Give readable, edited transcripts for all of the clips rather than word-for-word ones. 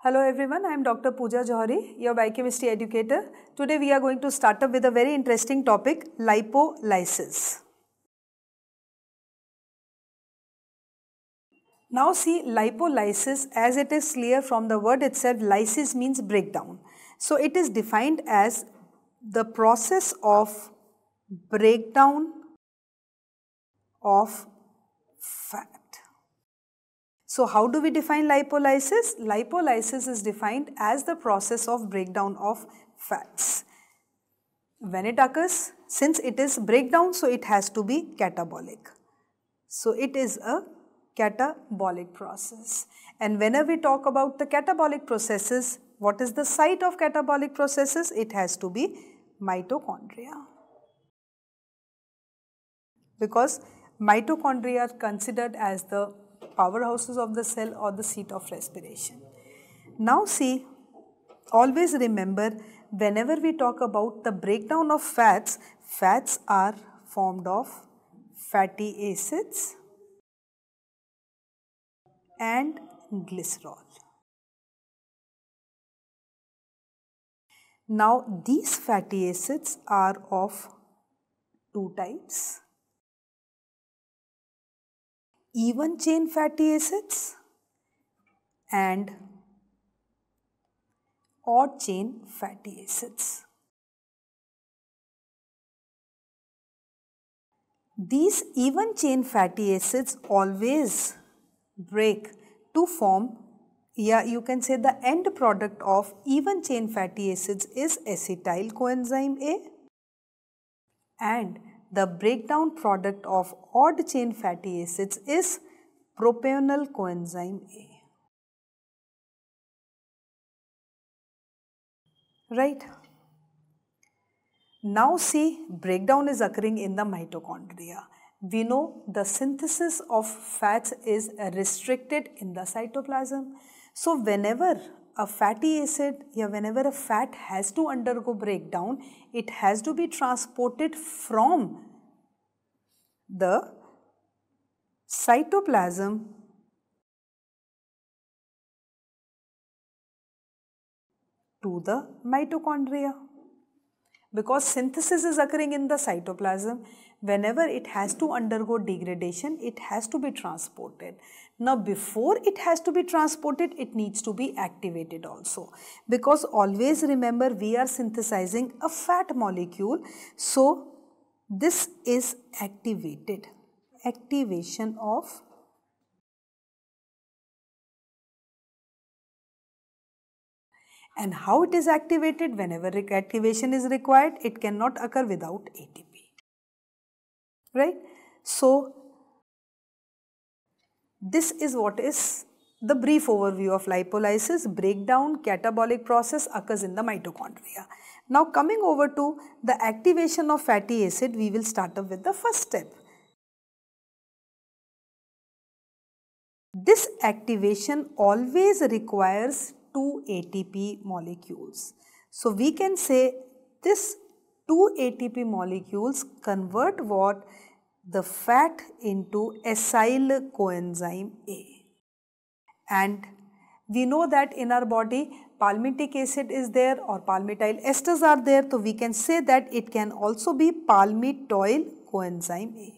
Hello everyone, I am Dr. Pooja Johari, your biochemistry educator. Today we are going to start up with a very interesting topic, lipolysis. Now see, lipolysis, as it is clear from the word itself, lysis means breakdown. So it is defined as the process of breakdown of fat. So how do we define lipolysis? Lipolysis is defined as the process of breakdown of fats. When it occurs, since it is breakdown, so it has to be catabolic. So it is a catabolic process. And whenever we talk about the catabolic processes, what is the site of catabolic processes? It has to be mitochondria. Because mitochondria are considered as the powerhouses of the cell or the seat of respiration. Now see, always remember, whenever we talk about the breakdown of fats, fats are formed of fatty acids and glycerol. Now these fatty acids are of two types: even chain fatty acids and odd chain fatty acids. These even chain fatty acids always break to form, you can say the end product of even chain fatty acids is acetyl coenzyme A, and the breakdown product of odd chain fatty acids is propionyl coenzyme A. Right? Now see, breakdown is occurring in the mitochondria. We know the synthesis of fats is restricted in the cytoplasm. So whenever a fatty acid whenever a fat has to undergo breakdown, it has to be transported from the cytoplasm to the mitochondria. Because synthesis is occurring in the cytoplasm, whenever it has to undergo degradation, it has to be transported. Now before it has to be transported, it needs to be activated also. Because always remember, we are synthesizing a fat molecule, so this is activated. Activation of and how it is activated? Whenever activation is required, it cannot occur without ATP. Right? So this is what is the brief overview of lipolysis. Breakdown, catabolic process occurs in the mitochondria. Now coming over to the activation of fatty acid, we will start up with the first step. This activation always requires 2 ATP molecules. So we can say this 2 ATP molecules convert what? The fat into acyl coenzyme A. And we know that in our body palmitic acid is there or palmitoyl esters are there, so we can say that it can also be palmitoyl coenzyme A.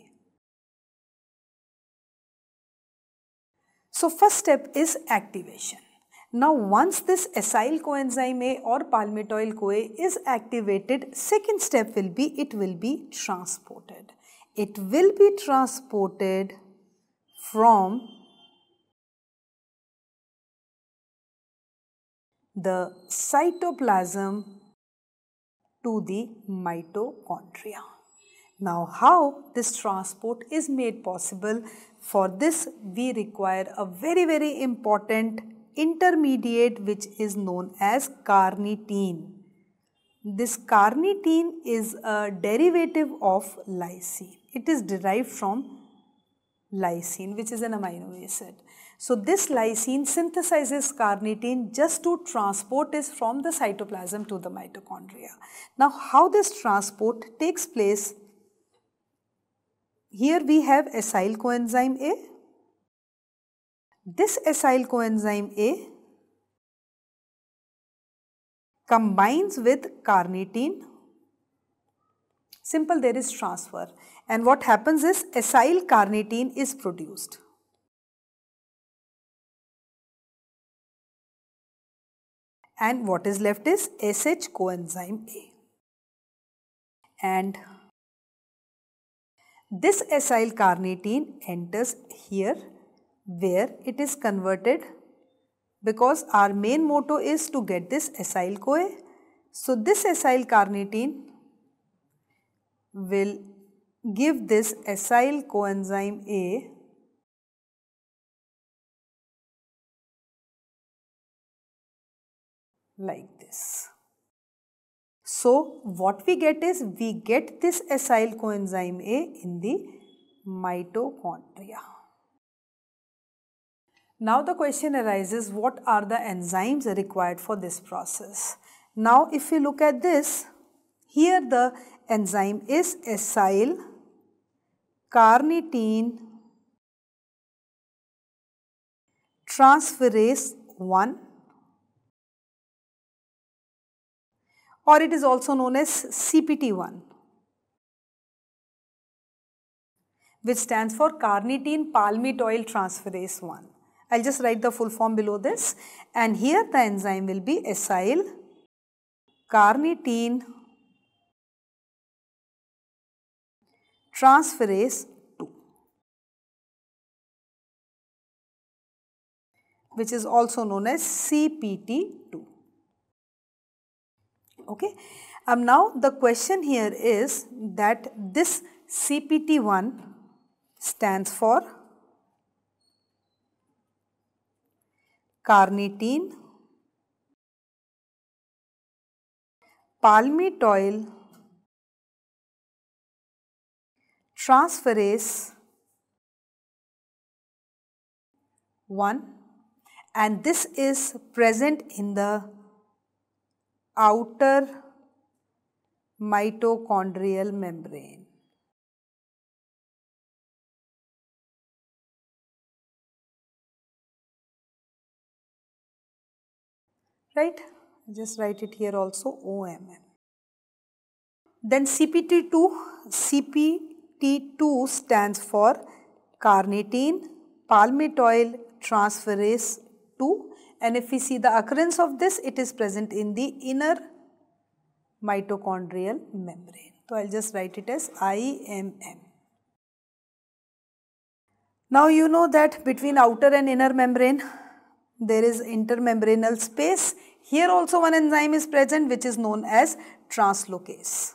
So first step is activation. Now once this acyl coenzyme A or palmitoyl CoA is activated, second step will be, it will be transported. It will be transported from the cytoplasm to the mitochondria. Now how this transport is made possible? For this we require a very important intermediate which is known as carnitine. This carnitine is a derivative of lysine. It is derived from lysine, which is an amino acid. So this lysine synthesizes carnitine just to transport it from the cytoplasm to the mitochondria. Now how this transport takes place? Here we have acyl coenzyme A. This acyl coenzyme A combines with carnitine. Simple, there is transfer. And what happens is acyl carnitine is produced. And what is left is SH coenzyme A. And this acyl carnitine enters here where it is converted, because our main motto is to get this acyl CoA. So this acyl carnitine will give this acyl coenzyme A like this. So what we get is, we get this acyl coenzyme A in the mitochondria. Now the question arises, what are the enzymes required for this process? Now if you look at this, here the enzyme is acyl carnitine transferase 1, or it is also known as CPT1, which stands for carnitine palmitoyl transferase 1. I'll just write the full form below this, and here the enzyme will be acyl carnitine transferase 2, which is also known as CPT2. Okay. Now the question here is that this CPT1 stands for carnitine palmitoyl transferase 1, and this is present in the outer mitochondrial membrane. Right? Just write it here also, OMM. Then CPT2 stands for carnitine palmitoyl transferase 2, and if we see the occurrence of this, it is present in the inner mitochondrial membrane. So I'll just write it as IMM. Now you know that between outer and inner membrane there is intermembranal space. Here also one enzyme is present, which is known as translocase.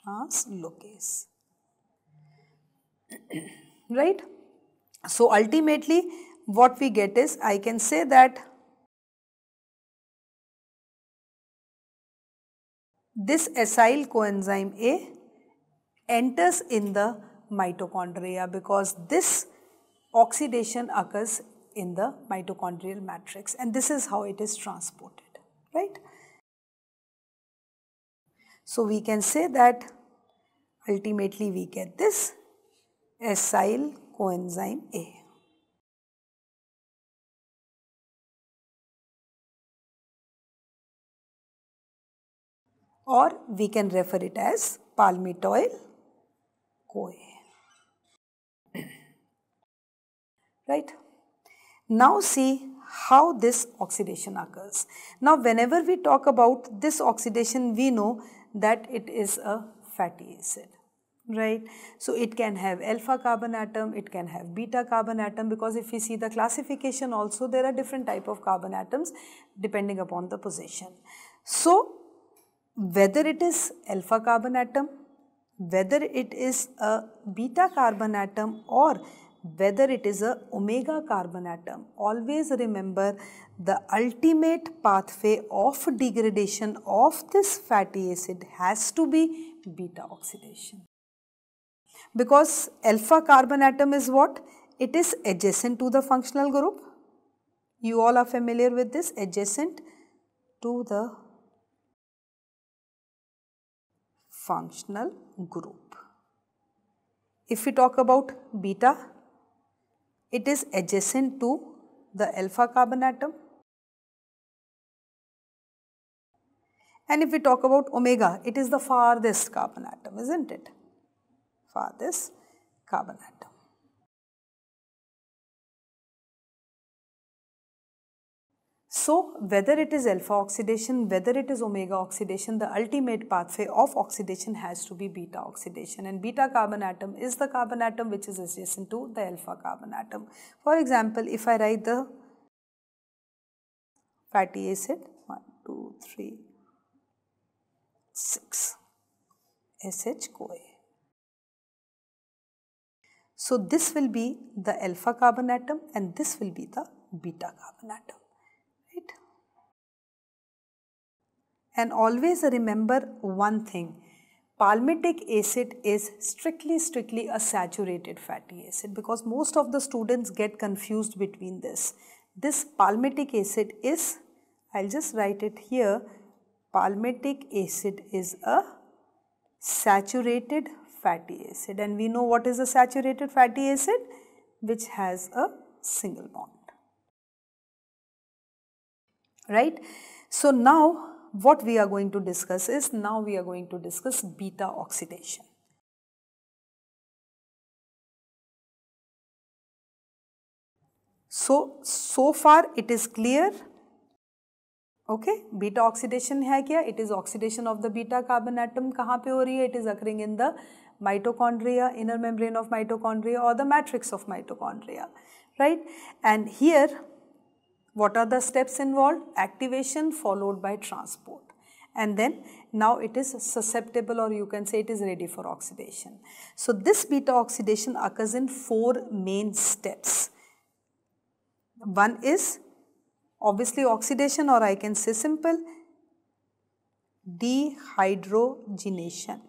Translocase. Right? So ultimately what we get is, I can say that this acyl coenzyme A enters in the mitochondria, because this oxidation occurs in the mitochondrial matrix, and this is how it is transported, right? So we can say that ultimately we get this acyl coenzyme A. Or we can refer it as palmitoyl CoA. Right? Now see how this oxidation occurs. Now whenever we talk about this oxidation, we know that it is a fatty acid. Right? So it can have alpha carbon atom, it can have beta carbon atom, because if we see the classification also, there are different type of carbon atoms depending upon the position. So whether it is alpha carbon atom, whether it is a beta carbon atom, or whether it is a omega carbon atom, always remember the ultimate pathway of degradation of this fatty acid has to be beta oxidation. Because alpha carbon atom is what? It is adjacent to the functional group. You all are familiar with this, adjacent to the functional group. If we talk about beta, it is adjacent to the alpha carbon atom. And if we talk about omega, it is the farthest carbon atom, isn't it? Farthest carbon atom. So, whether it is alpha oxidation, whether it is omega oxidation, the ultimate pathway of oxidation has to be beta oxidation, and beta carbon atom is the carbon atom which is adjacent to the alpha carbon atom. For example, if I write the fatty acid, 1, 2, 3, 6, SH-CoA. So, this will be the alpha carbon atom and this will be the beta carbon atom. Right? And always remember one thing, palmitic acid is strictly a saturated fatty acid, because most of the students get confused between this. This palmitic acid is, I'll just write it here, palmitic acid is a saturated fatty acid, and we know what is a saturated fatty acid, which has a single bond. Right? So now what we are going to discuss is, beta oxidation. So far it is clear. Okay, beta oxidation है क्या? It is oxidation of the beta carbon atom. कहाँ पे हो रही है? It is occurring in the mitochondria, inner membrane of mitochondria or the matrix of mitochondria, right? And here, what are the steps involved? Activation followed by transport. And then now it is susceptible, or you can say it is ready for oxidation. So this beta oxidation occurs in 4 main steps. One is obviously oxidation, or I can say simple, dehydrogenation,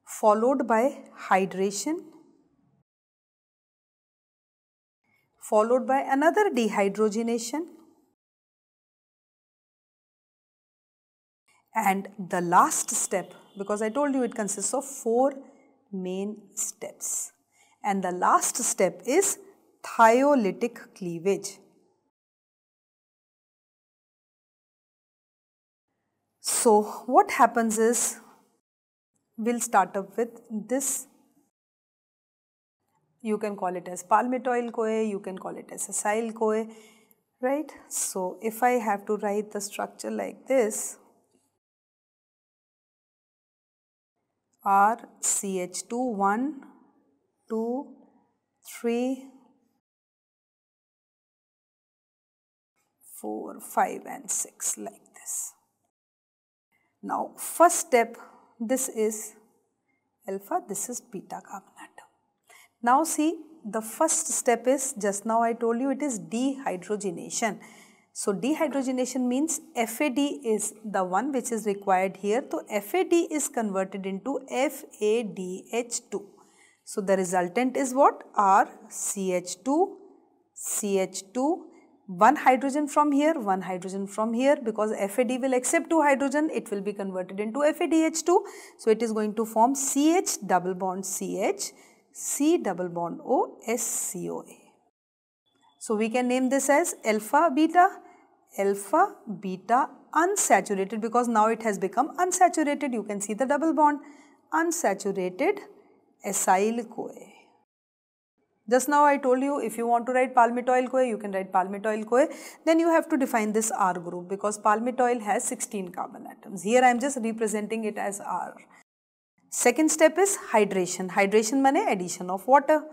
followed by hydration, followed by another dehydrogenation, and the last step, because I told you it consists of 4 main steps, and the last step is thiolytic cleavage. So what happens is, we'll start up with this. You can call it as palmitoyl-CoA, you can call it as acyl-CoA, right? So if I have to write the structure like this, RCH2, 1, 2, 3, 4, 5 and 6, like this. Now first step, this is alpha, this is beta carbon atom. Now see, the first step is, just now I told you it is dehydrogenation. So dehydrogenation means FAD is the one which is required here. So FAD is converted into FADH2. So the resultant is what? RCH2, CH2, one hydrogen from here, one hydrogen from here, because FAD will accept 2 hydrogen, it will be converted into FADH2. So it is going to form CH double bond CH, C double bond O, SCOA. So we can name this as alpha beta unsaturated, because now it has become unsaturated. You can see the double bond, unsaturated acyl-CoA. Just now I told you, if you want to write palmitoyl-CoA, you can write palmitoyl-CoA. Then you have to define this R group, because palmitoyl has 16 carbon atoms. Here I am just representing it as R. Second step is hydration. Hydration means addition of water.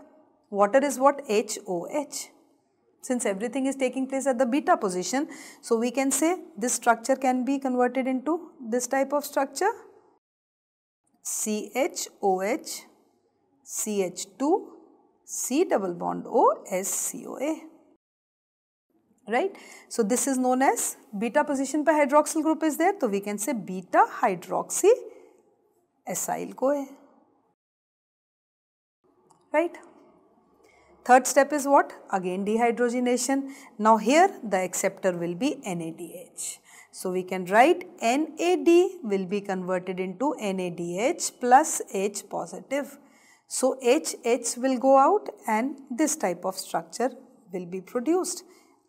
Water is what? HOH. Since everything is taking place at the beta position, so we can say this structure can be converted into this type of structure, CHOH, CH2, C double bond O, SCOA. Right? So this is known as beta position per hydroxyl group is there, so we can say beta hydroxy acyl-CoA. Right? Third step is what? Again dehydrogenation. Now here the acceptor will be NADH. So we can write NAD will be converted into NADH plus H positive. So HH will go out and this type of structure will be produced.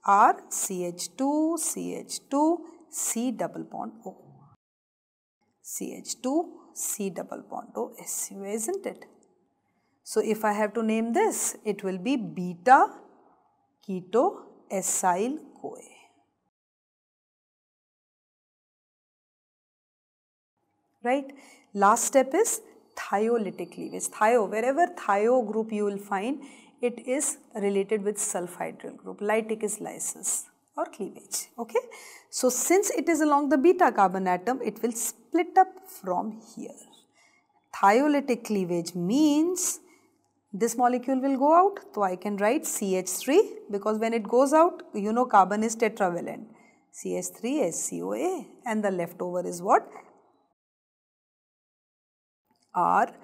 R CH2 CH2 C double bond O. CH2 C double bond O SU, isn't it? So if I have to name this, it will be beta keto acyl CoA. Right? Last step is thiolytic cleavage. Thio, wherever thio group you will find, it is related with sulfhydryl group. Lytic is lysis or cleavage. Okay. So since it is along the beta carbon atom, it will split up from here. Thiolytic cleavage means this molecule will go out. So I can write CH3 because when it goes out, you know carbon is tetravalent. CH3 SCOA, and the leftover is what? R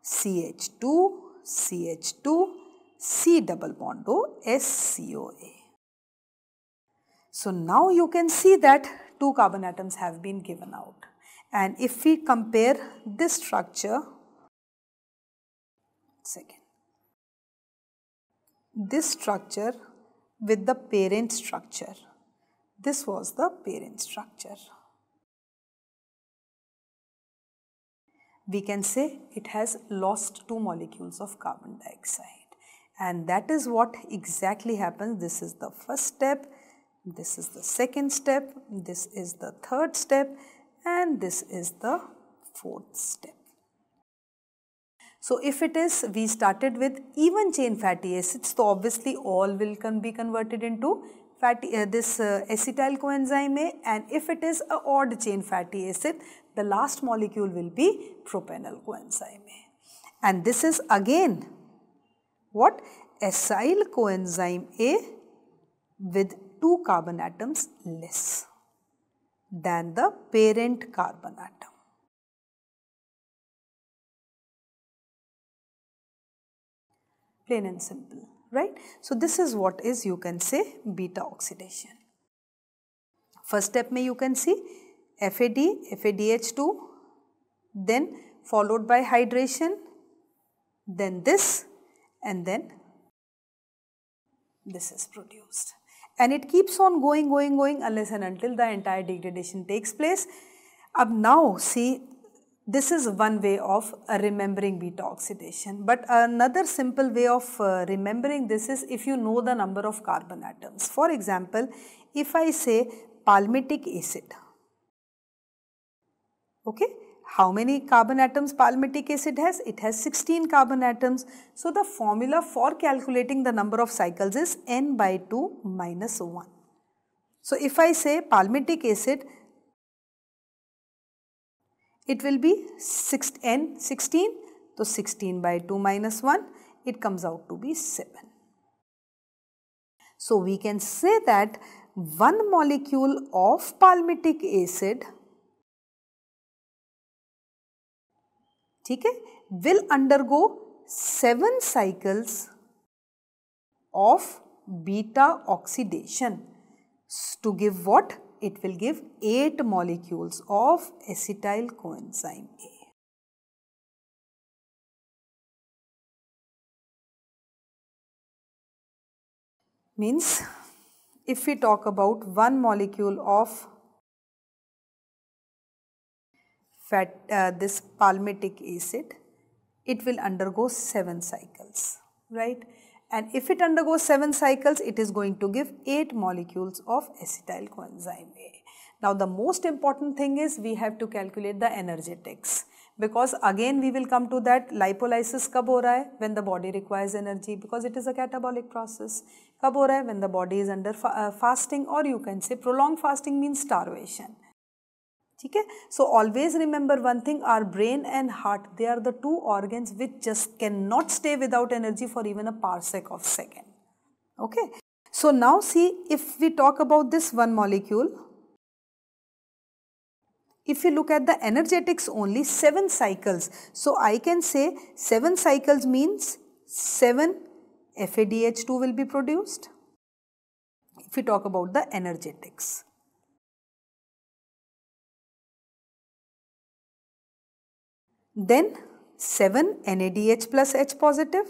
CH2 CH2 C double bond O SCOA. So now you can see that 2 carbon atoms have been given out. And if we compare this structure, this structure with the parent structure, this was the parent structure. We can say it has lost 2 molecules of carbon dioxide. And that is what exactly happens. This is the first step, this is the second step, this is the third step, and this is the fourth step. So if it is, we started with even chain fatty acids, so obviously all will be converted into acetyl coenzyme A, and if it is a odd chain fatty acid, the last molecule will be propenyl coenzyme A. And this is again what? Acyl coenzyme A with 2 carbon atoms less than the parent carbon atom. Plain and simple, right? So this is what is, you can say, beta oxidation. First step mein you can see FAD, FADH2, then followed by hydration, then this, and then this is produced. And it keeps on going unless and until the entire degradation takes place. Now see, this is one way of remembering beta oxidation. But another simple way of remembering this is if you know the number of carbon atoms. For example, if I say palmitic acid, okay, how many carbon atoms palmitic acid has? It has 16 carbon atoms. So the formula for calculating the number of cycles is n/2 minus 1. So if I say palmitic acid, it will be n 16, so 16/2 minus 1, it comes out to be 7. So we can say that one molecule of palmitic acid will undergo 7 cycles of beta oxidation to give what? It will give 8 molecules of acetyl coenzyme A. Means if we talk about one molecule of this palmitic acid, it will undergo 7 cycles, right? And if it undergoes 7 cycles, it is going to give 8 molecules of acetyl coenzyme A. Now the most important thing is we have to calculate the energetics, because again we will come to that lipolysis kab ho raha hai? When the body requires energy, because it is a catabolic process. Kab ho raha hai? When the body is under fasting, or you can say prolonged fasting means starvation. Okay? So always remember one thing, our brain and heart, they are the 2 organs which just cannot stay without energy for even a parsec of second. Okay? So now see, if we talk about this one molecule, if you look at the energetics only, 7 cycles. So I can say 7 cycles means 7 FADH2 will be produced. If we talk about the energetics. Then 7 NADH plus H positive,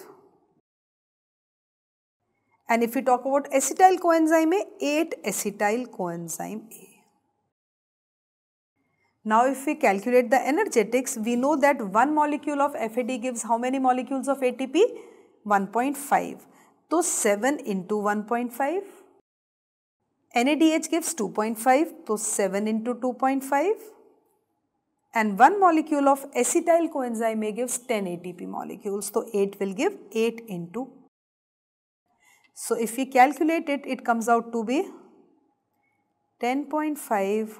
And if we talk about acetyl coenzyme A, 8 acetyl coenzyme A. Now if we calculate the energetics, we know that one molecule of FAD gives how many molecules of ATP? 1.5. So 7 into 1.5. NADH gives 2.5, so 7 into 2.5. And one molecule of acetyl coenzyme A gives 10 ATP molecules, so 8 will give 8 into. So if we calculate it, it comes out to be 10.5,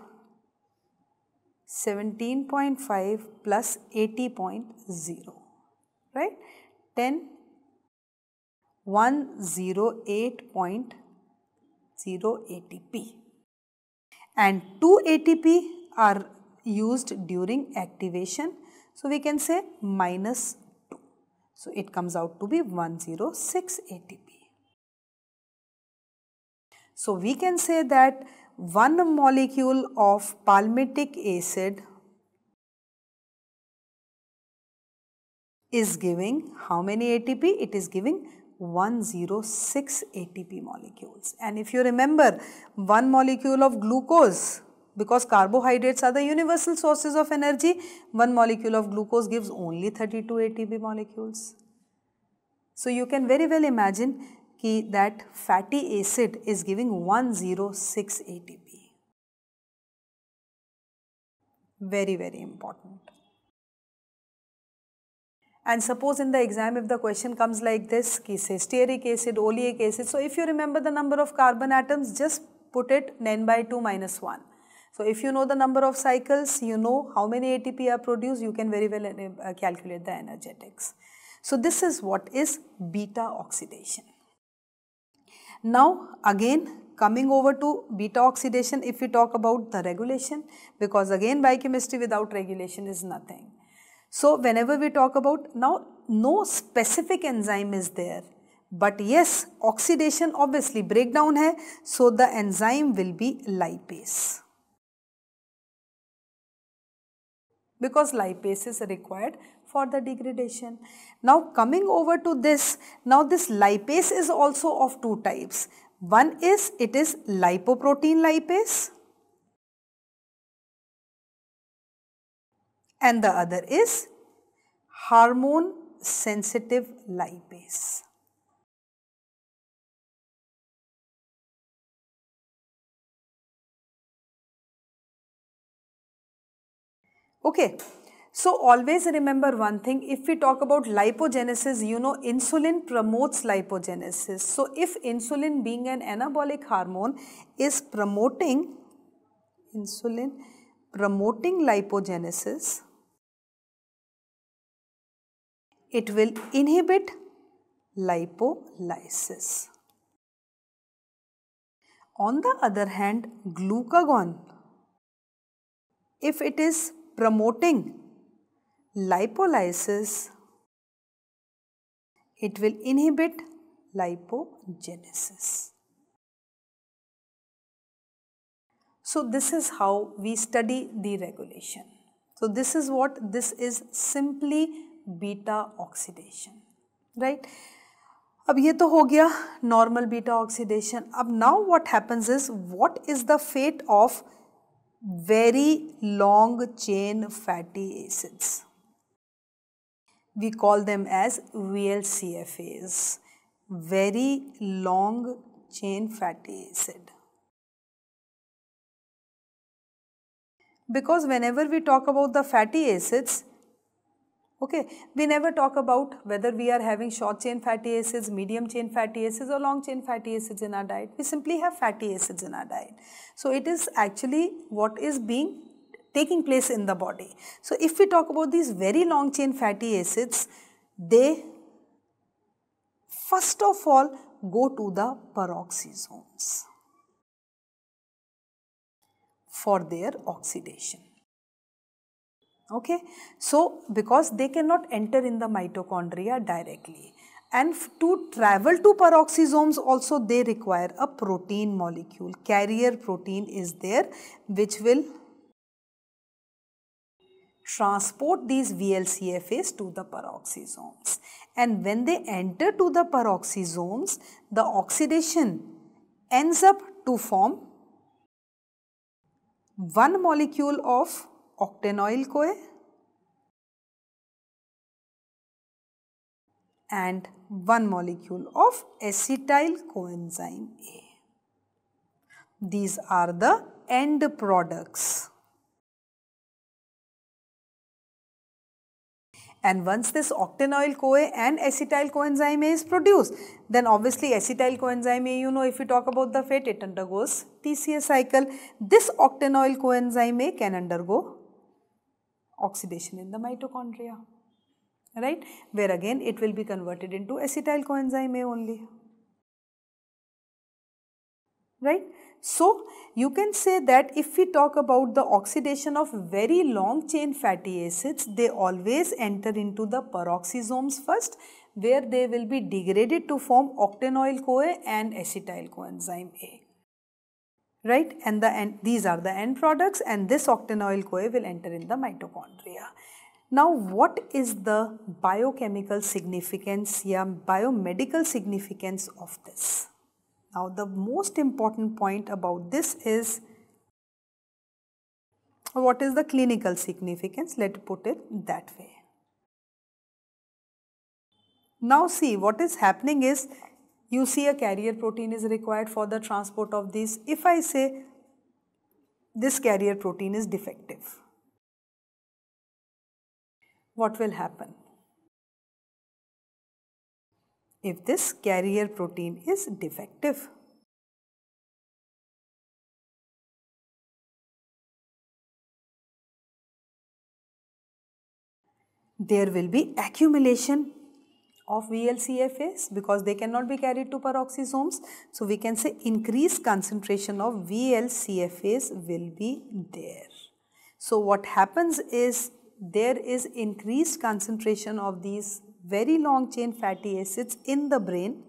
17.5 plus 80.0, right? 10, 108.0 ATP. And 2 ATP are used during activation. So we can say minus 2. So it comes out to be 106 ATP. So we can say that one molecule of palmitic acid is giving how many ATP? It is giving 106 ATP molecules. And if you remember, one molecule of glucose, because carbohydrates are the universal sources of energy, one molecule of glucose gives only 32 ATP molecules. So you can very well imagine that fatty acid is giving 106 ATP. Very, very important. And suppose in the exam if the question comes like this, say stearic acid, oleic acid. So if you remember the number of carbon atoms, just put it n by 2 minus 1. So if you know the number of cycles, you know how many ATP are produced, you can very well calculate the energetics. So this is what is beta oxidation. Now again coming over to beta oxidation, if we talk about the regulation, because again biochemistry without regulation is nothing. So whenever we talk about, now no specific enzyme is there, but yes, oxidation obviously breakdown hai, so the enzyme will be lipase. Because lipase is required for the degradation. Now coming over to this, now this lipase is also of two types. One is, it is lipoprotein lipase and the other is hormone sensitive lipase. Okay. So always remember one thing, if we talk about lipogenesis, you know insulin promotes lipogenesis. So if insulin being an anabolic hormone is promoting lipogenesis, it will inhibit lipolysis. On the other hand, glucagon, if it is promoting lipolysis, it will inhibit lipogenesis. So this is how we study the regulation. So this is what, this is simply beta oxidation, right? अब ये तो हो गया normal beta oxidation. अब now what happens is, what is the fate of very long chain fatty acids? We call them as VLCFAs, very long chain fatty acid. Because whenever we talk about the fatty acids, okay, we never talk about whether we are having short chain fatty acids, medium chain fatty acids or long chain fatty acids in our diet. We simply have fatty acids in our diet. So it is actually what is taking place in the body. So if we talk about these very long chain fatty acids, they first of all go to the peroxisomes for their oxidation. Okay, so because they cannot enter in the mitochondria directly, and to travel to peroxisomes also they require a protein molecule. Carrier protein is there which will transport these VLCFAs to the peroxisomes. And when they enter to the peroxisomes, the oxidation ends up to form one molecule of octanoyl-CoA and one molecule of acetyl coenzyme A. These are the end products. And once this octanoyl-CoA and acetyl coenzyme A is produced, then obviously acetyl coenzyme A, if we talk about the fate, it undergoes TCA cycle. This octanoyl coenzyme A can undergo oxidation in the mitochondria, right? Where again it will be converted into acetyl coenzyme A only, right? So you can say that if we talk about the oxidation of very long chain fatty acids, they always enter into the peroxisomes first, where they will be degraded to form octanoyl-CoA and acetyl coenzyme A, right? And these are the end products, and this octanoyl-CoA will enter in the mitochondria. Now, what is the biochemical significance, biomedical significance of this? Now, the most important point about this is, what is the clinical significance? Let's put it that way. Now, see, what is happening is, you see a carrier protein is required for the transport of these. If I say this carrier protein is defective, what will happen? If this carrier protein is defective, there will be accumulation of VLCFAs because they cannot be carried to peroxisomes. So we can say increased concentration of VLCFAs will be there. So what happens is, there is increased concentration of these very long chain fatty acids in the brain,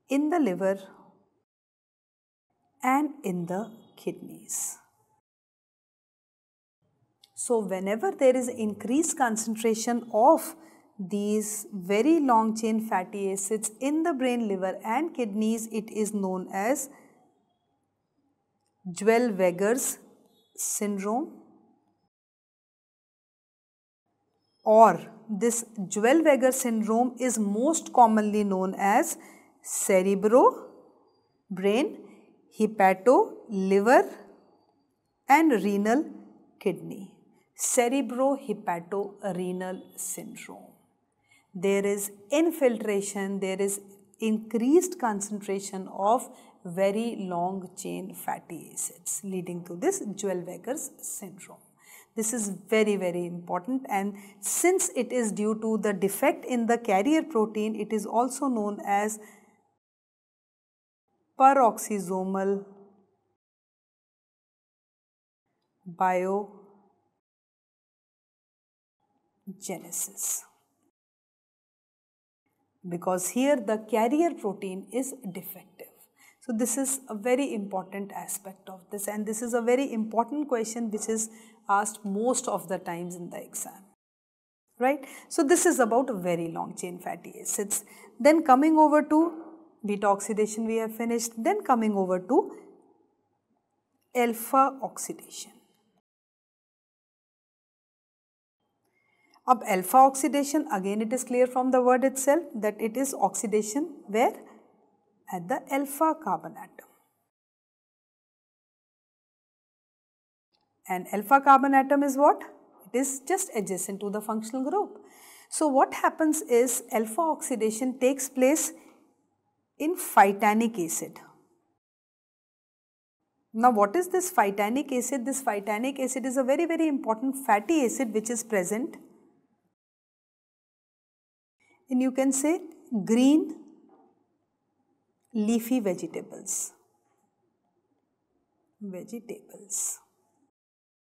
in the liver, and in the kidneys. So whenever there is increased concentration of these very long chain fatty acids in the brain, liver and kidneys, it is known as Zellweger's syndrome, or this Zellweger syndrome is most commonly known as cerebro-brain, hepato-liver and renal kidney. Cerebro-hepato-renal syndrome. There is infiltration, there is increased concentration of very long chain fatty acids leading to this Zellweger's syndrome. This is very, very important, and since it is due to the defect in the carrier protein, it is also known as peroxisomal biogenesis, because here the carrier protein is defective. So this is a very important aspect of this, and this is a very important question which is asked most of the times in the exam, right? So this is about very long chain fatty acids. Then coming over to beta oxidation we have finished, then coming over to alpha oxidation. Ab alpha oxidation, again it is clear from the word itself that it is oxidation where? At the alpha carbon atom. And alpha carbon atom is what? It is just adjacent to the functional group. So what happens is, alpha oxidation takes place in phytanic acid. Now what is this phytanic acid? This phytanic acid is a very, very important fatty acid which is present in, you can say, green leafy vegetables.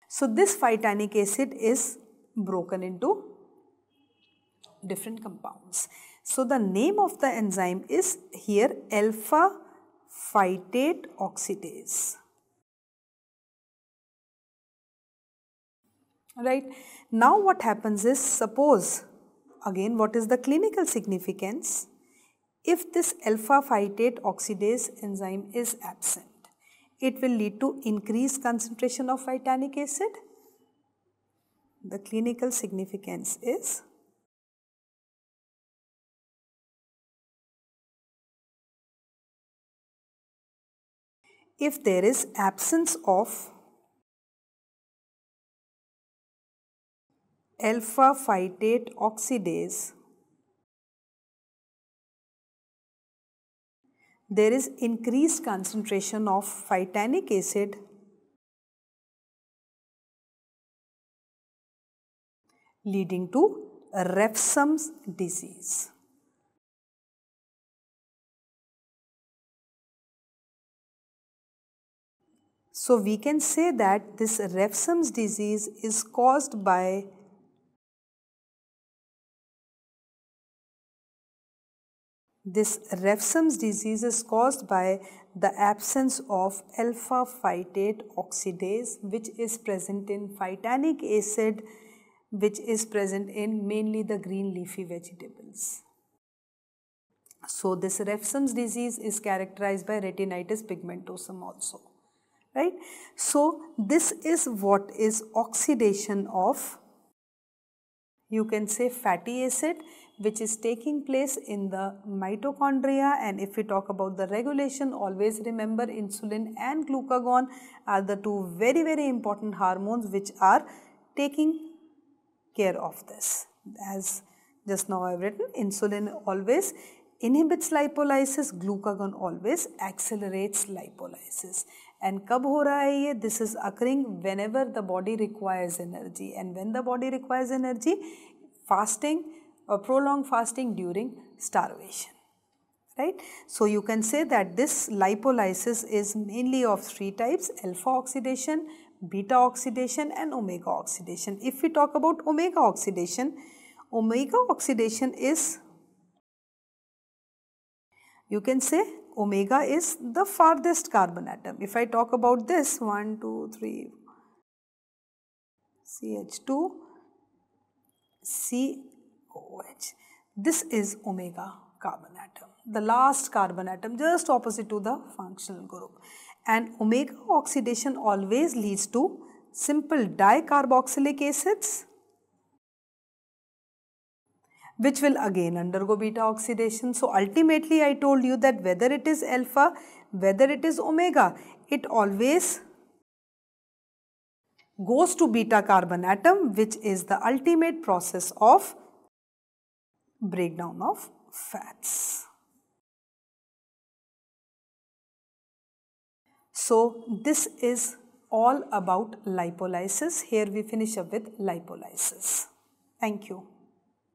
So this phytanic acid is broken into different compounds. So the name of the enzyme is here alpha phytate oxidase. right? Now what happens is, suppose, again what is the clinical significance? If this alpha phytate oxidase enzyme is absent, it will lead to increased concentration of phytanic acid. The clinical significance is if there is absence of alpha phytate oxidase, there is increased concentration of phytanic acid leading to Refsum's disease. So we can say that this Refsum's disease is caused by the absence of alpha phytate oxidase, which is present in phytanic acid, which is present in mainly the green leafy vegetables. So this Refsum's disease is characterized by retinitis pigmentosum also, right? So this is what is oxidation of, you can say, fatty acid, which is taking place in the mitochondria. And if we talk about the regulation, always remember insulin and glucagon are the two very, very important hormones which are taking care of this. As just now I have written, insulin always inhibits lipolysis, glucagon always accelerates lipolysis. And कब हो रहा है ये? This is occurring whenever the body requires energy. And when the body requires energy? Fasting or prolonged fasting during starvation. Right? So you can say that this lipolysis is mainly of three types: alpha oxidation, beta oxidation and omega oxidation. If we talk about omega oxidation is, you can say, omega is the farthest carbon atom. If I talk about this, 1, 2, 3, CH2, COH. This is omega carbon atom, the last carbon atom just opposite to the functional group. And omega oxidation always leads to simple dicarboxylic acids, which will again undergo beta oxidation. So ultimately I told you that whether it is alpha, whether it is omega, it always goes to beta carbon atom, which is the ultimate process of breakdown of fats. So this is all about lipolysis. Here we finish up with lipolysis. Thank you.